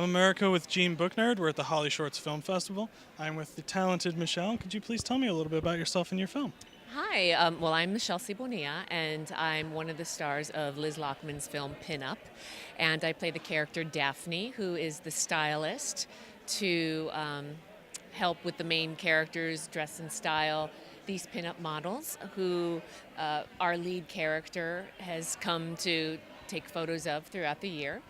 America with JeanBookNerd. We're at the HollyShorts Film Festival. I'm with the talented Michelle. Could you please tell me a little bit about yourself and your film? Hi, well, I'm Michelle Bonilla, and I'm one of the stars of Liz Lockman's film Pin-Up, and I play the character Daphne, who is the stylist to help with the main characters' dress and style. These pin-up models, who our lead character has come to take photos of throughout the year.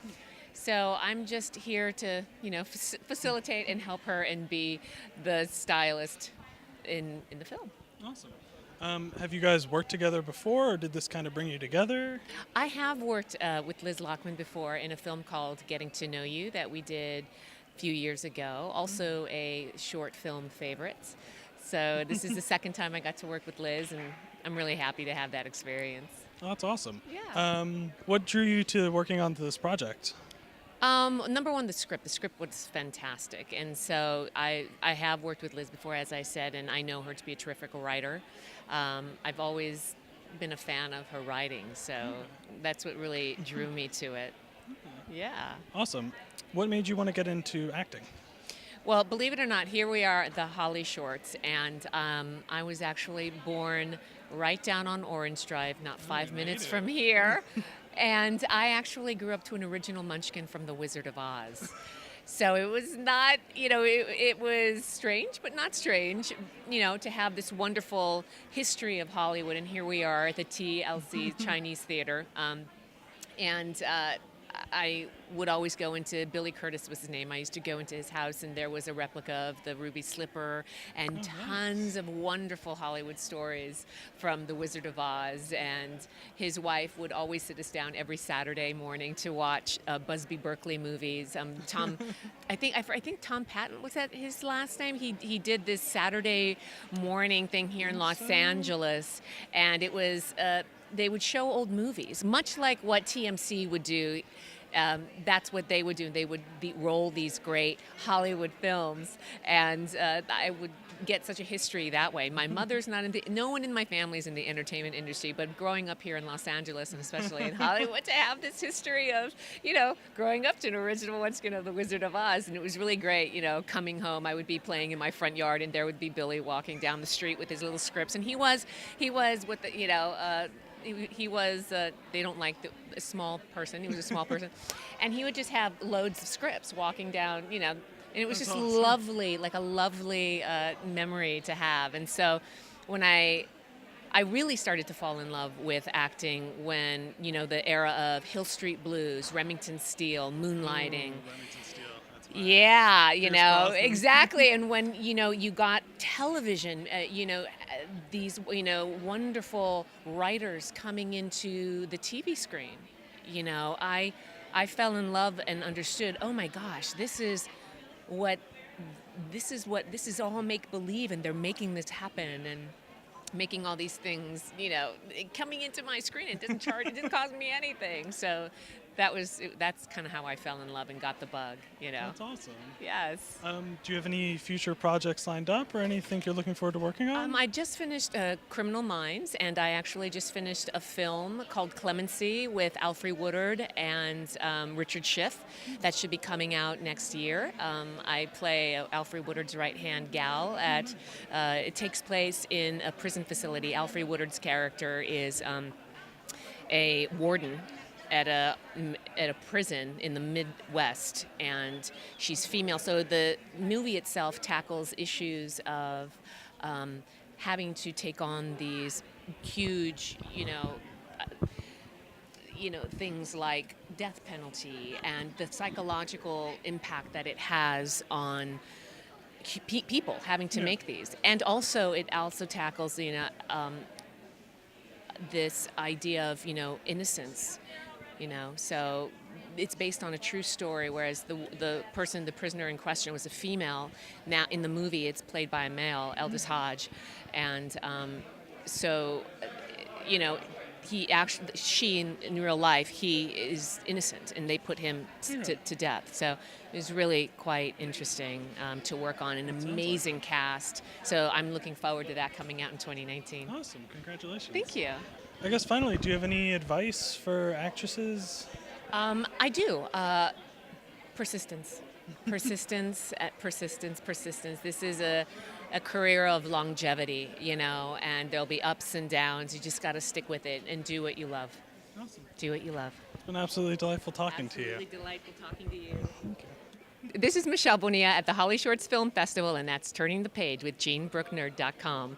So I'm just here to, facilitate and help her and be the stylist in the film. Awesome. Have you guys worked together before, or did this kind of bring you together? I have worked with Liz Lockman before in a film called Getting to Know You that we did a few years ago, also a short film favorite. So this is the second time I got to work with Liz, and I'm really happy to have that experience. Oh, that's awesome. Yeah. What drew you to working on this project? Number one, the script. The script was fantastic, and so I have worked with Liz before, as I said, and I know her to be a terrific writer. I've always been a fan of her writing, so that's what really drew me to it. Yeah. Awesome. What made you want to get into acting? Well, believe it or not, here we are at the HollyShorts, and I was actually born right down on Orange Drive, not 5 minutes from here. And I actually grew up to an original Munchkin from The Wizard of Oz. So it was not, it was strange, but not strange, to have this wonderful history of Hollywood. And here we are at the TLC Chinese Theater. I would always go into, Billy Curtis was his name, I used to go into his house, and there was a replica of the Ruby Slipper and tons of wonderful Hollywood stories from The Wizard of Oz. And his wife would always sit us down every Saturday morning to watch Busby Berkeley movies. I think Tom Patton, was that his last name? He did this Saturday morning thing here in Los Angeles, and it was they would show old movies, much like what TMC would do. That's what they would do. They would roll these great Hollywood films, and I would get such a history that way. My mother's not no one in my family is in the entertainment industry, but growing up here in Los Angeles, and especially in Hollywood, to have this history of, growing up to an original Munchkin of The Wizard of Oz, and it was really great, coming home, I would be playing in my front yard, and there would be Billy walking down the street with his little scripts, and he was what the, he was, they don't like a small person. He was a small person. And he would just have loads of scripts walking down, and it was just awesome. Lovely, like a lovely memory to have. And so when I really started to fall in love with acting when, the era of Hill Street Blues, Remington Steele, Moonlighting. Yeah, exactly. And when, you got television, these, wonderful writers coming into the TV screen, I fell in love and understood, oh my gosh, this is all make-believe, and they're making this happen, and making all these things, coming into my screen. It didn't cost me anything. So that's kind of how I fell in love and got the bug, That's awesome. Yes. Do you have any future projects lined up, or anything you're looking forward to working on? I just finished Criminal Minds, and I actually just finished a film called Clemency with Alfre Woodard and Richard Schiff. That should be coming out next year. I play Alfre Woodard's right-hand gal. It takes place in a prison facility. Alfre Woodard's character is a warden at a prison in the Midwest, and she's female. So the movie itself tackles issues of having to take on these huge, things like death penalty and the psychological impact that it has on people having to make these. And also it also tackles, this idea of, innocence. So it's based on a true story, whereas the prisoner in question was a female. Now in the movie, it's played by a male, Eldis Hodge, and she in real life, he is innocent, and they put him to death. So it was really quite interesting to work on, an amazing cast. So I'm looking forward to that coming out in 2019. Awesome, congratulations. Thank you. I guess finally, do you have any advice for actresses? I do. Persistence. Persistence. This is a career of longevity, and there'll be ups and downs. You just got to stick with it and do what you love. Awesome. Do what you love. It's been absolutely delightful talking to you. Absolutely delightful talking to you. Okay. This is Michelle Bonilla at the HollyShorts Film Festival, and that's Turning the Page with JeanBookNerd.com.